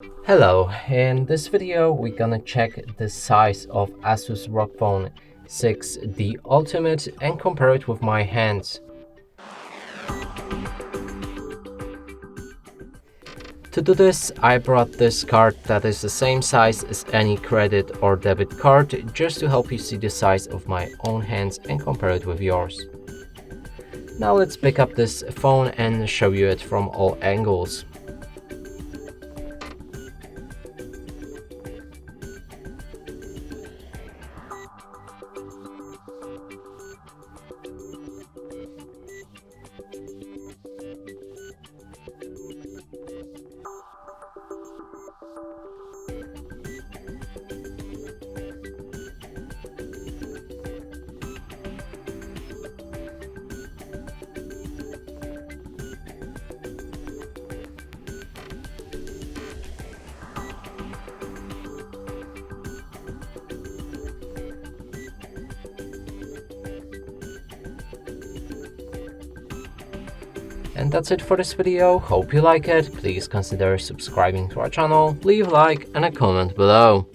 Hello, in this video we're gonna check the size of Asus ROG Phone 6, the Ultimate, and compare it with my hands. To do this, I brought this card that is the same size as any credit or debit card, just to help you see the size of my own hands and compare it with yours. Now let's pick up this phone and show you it from all angles. And that's it for this video. Hope you like it. Please consider subscribing to our channel, leave a like and a comment below.